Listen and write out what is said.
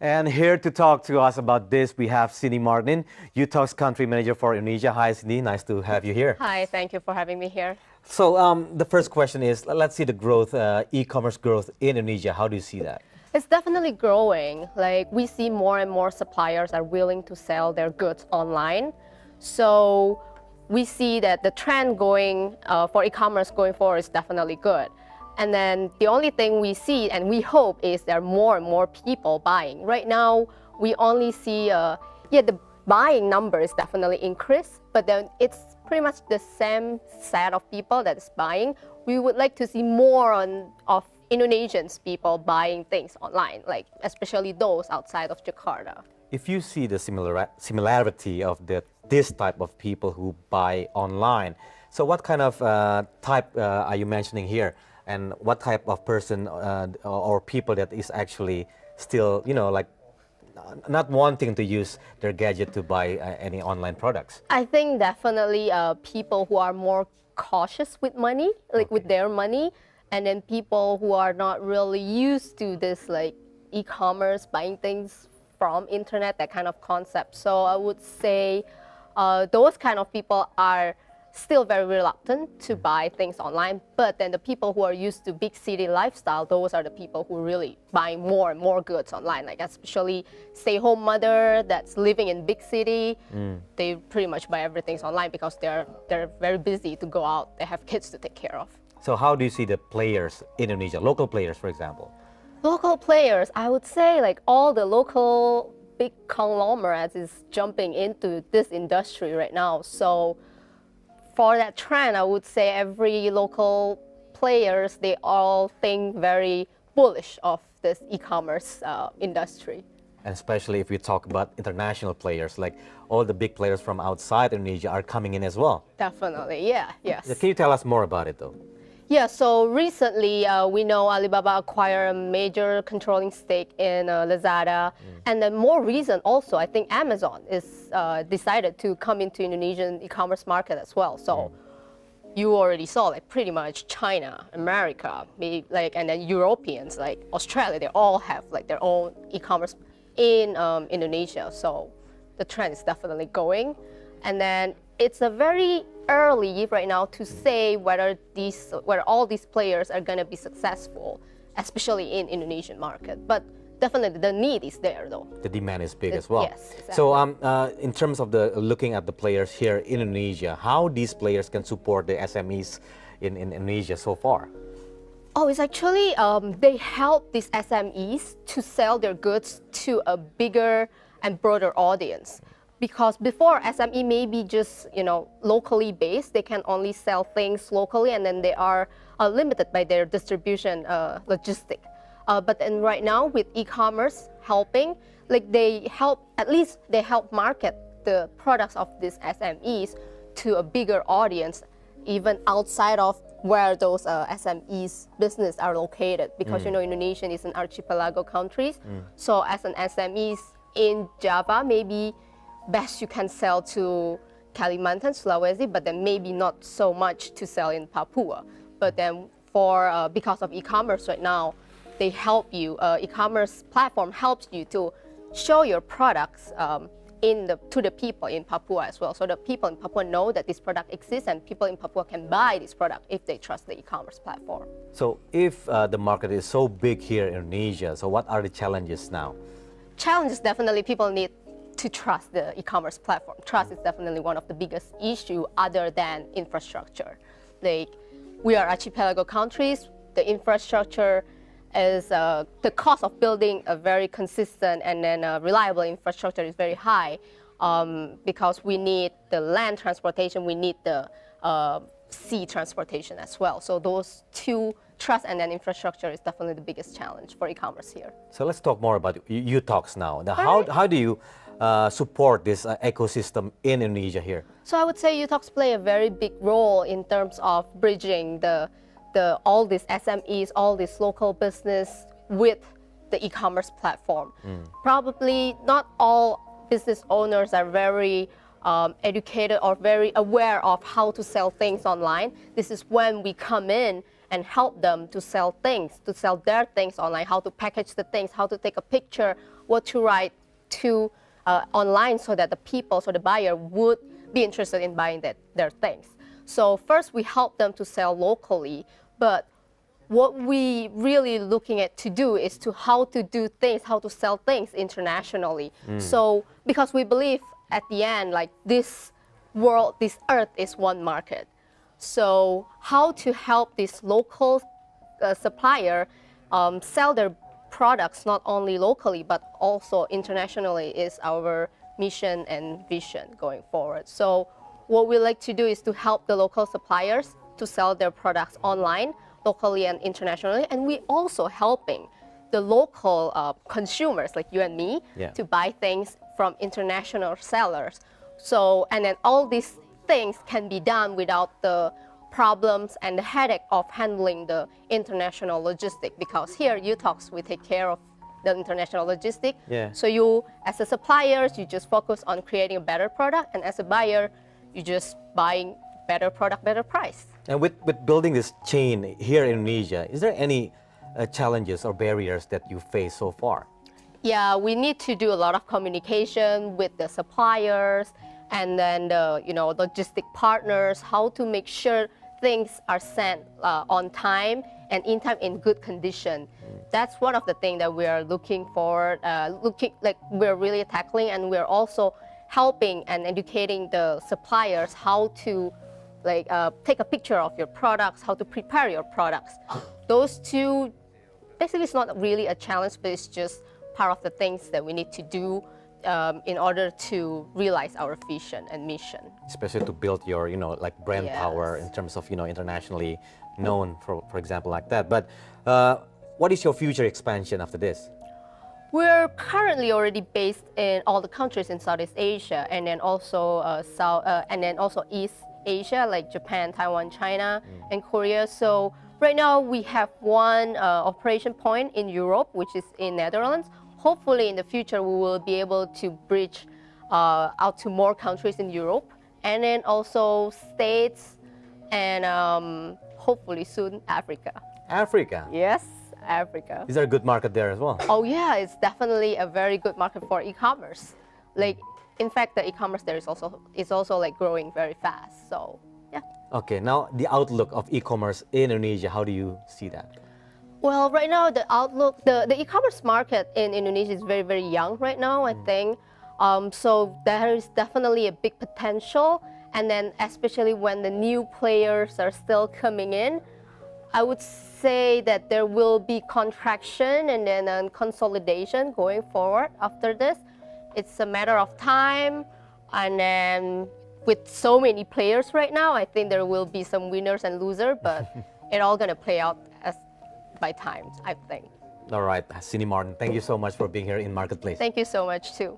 And here to talk to us about this, we have Cindy Martin, Uitox Country Manager for Indonesia. Hi, Cindy. Nice to have you here. Hi, thank you for having me here. So the first question is, let's see the growth, e-commerce growth in Indonesia. How do you see that? It's definitely growing. Like we see more and more suppliers are willing to sell their goods online. So we see that the trend going for e-commerce going forward is definitely good. And then the only thing we see and we hope is there are more and more people buying. Right now, we only see, the buying number is definitely increased, but then it's pretty much the same set of people that is buying. We would like to see more of Indonesians people buying things online, like especially those outside of Jakarta. If you see the similarity of this type of people who buy online, so what kind of type are you mentioning here? And what type of person or people that is actually still, like not wanting to use their gadget to buy any online products? I think definitely people who are more cautious with money, like with their money, and then people who are not really used to this like e-commerce, buying things from internet, that kind of concept. So I would say those kind of people are still very reluctant to buy things online, but then the people who are used to big city lifestyle, those are the people who really buy more and more goods online, like especially stay-home mother that's living in big city. They pretty much buy everything online because they're very busy to go out. They have kids to take care of. So how do you see the players in Indonesia, local players, for example? Local players, I would say like all the local big conglomerates is jumping into this industry right now. So for that trend, I would say every local players, they all think very bullish of this e-commerce industry. And especially if we talk about international players, like all the big players from outside Indonesia are coming in as well. Definitely, yeah, yes. Can you tell us more about it though? Yeah, so recently we know Alibaba acquired a major controlling stake in Lazada. And then more recent also, I think Amazon is decided to come into Indonesian e-commerce market as well. So you already saw like pretty much China, America, maybe like, and then Europeans like Australia, they all have like their own e-commerce in Indonesia. So the trend is definitely going. And then it's a very early right now to say whether all these players are going to be successful, especially in Indonesian market. But definitely the need is there though. The demand is big as well. Yes, exactly. So in terms of looking at the players here in Indonesia, how these players can support the SMEs in Indonesia so far? Oh, it's actually, they help these SMEs to sell their goods to a bigger and broader audience. Because before SME may be just locally based, they can only sell things locally, and then they are limited by their distribution logistic. But then right now with e-commerce helping, like they help market the products of these SMEs to a bigger audience, even outside of where those SMEs business are located. Because Indonesia is an archipelago countries, so as an SMEs in Java, maybe best you can sell to Kalimantan, Sulawesi, but then maybe not so much to sell in Papua. But then because of e-commerce right now, they help you, e-commerce platform helps you to show your products to the people in Papua as well. So the people in Papua know that this product exists and people in Papua can buy this product if they trust the e-commerce platform. So if the market is so big here in Indonesia, so what are the challenges now? Challenges, definitely people need to trust the e-commerce platform. Trust is definitely one of the biggest issue other than infrastructure. Like we are archipelago countries, the infrastructure is, the cost of building a very consistent and then reliable infrastructure is very high because we need the land transportation, we need the sea transportation as well. So those two, trust and then infrastructure, is definitely the biggest challenge for e-commerce here. So let's talk more about Uitox now. How do you support this ecosystem in Indonesia here? So I would say Uitox play a very big role in terms of bridging all these SMEs, all this local business with the e-commerce platform. Probably not all business owners are very educated or very aware of how to sell things online. This is when we come in and help them to sell things, to sell their things online, how to package the things, how to take a picture, what to write to online so that the people, so the buyer would be interested in buying their things. So first we help them to sell locally, but what we really looking at to do is to how to do things, how to sell things internationally. So because we believe at the end, like this world, this earth is one market. So how to help this local supplier sell their products not only locally but also internationally is our mission and vision going forward. So what we like to do is to help the local suppliers to sell their products online, locally and internationally, and we also helping the local consumers like you and me to buy things from international sellers. So, and then all these things can be done without the problems and the headache of handling the international logistic, because here Uitox we take care of the international logistic. So you as a supplier, you just focus on creating a better product, and as a buyer you just buying better product, better price. And with building this chain here in Indonesia, is there any challenges or barriers that you face so far? Yeah, we need to do a lot of communication with the suppliers and then the logistic partners, how to make sure things are sent on time and in time in good condition. That's one of the things that we are looking for, we're really tackling, and we're also helping and educating the suppliers how to take a picture of your products, how to prepare your products. Those two, basically it's not really a challenge, but it's just part of the things that we need to do in order to realize our vision and mission. Especially to build your, brand power in terms of, internationally known, for example, like that. But what is your future expansion after this? We're currently already based in all the countries in Southeast Asia, and then also East Asia, like Japan, Taiwan, China, and Korea. So right now we have one operation point in Europe, which is in Netherlands. Hopefully in the future we will be able to bridge out to more countries in Europe, and then also States, and hopefully soon Africa. Africa? Yes, Africa. Is there a good market there as well? Oh yeah, it's definitely a very good market for e-commerce. In fact, the e-commerce there is also growing very fast. So yeah. Okay, now the outlook of e-commerce in Indonesia, how do you see that? Well, right now the outlook, the e-commerce market in Indonesia is very, very young right now, I think. So there is definitely a big potential, and then especially when the new players are still coming in, I would say that there will be contraction and then consolidation going forward after this. It's a matter of time, and then with so many players right now, I think there will be some winners and losers, but it's all going to play out by time, I think. All right, Cindy Martin, thank you so much for being here in MarketPlace. Thank you so much too.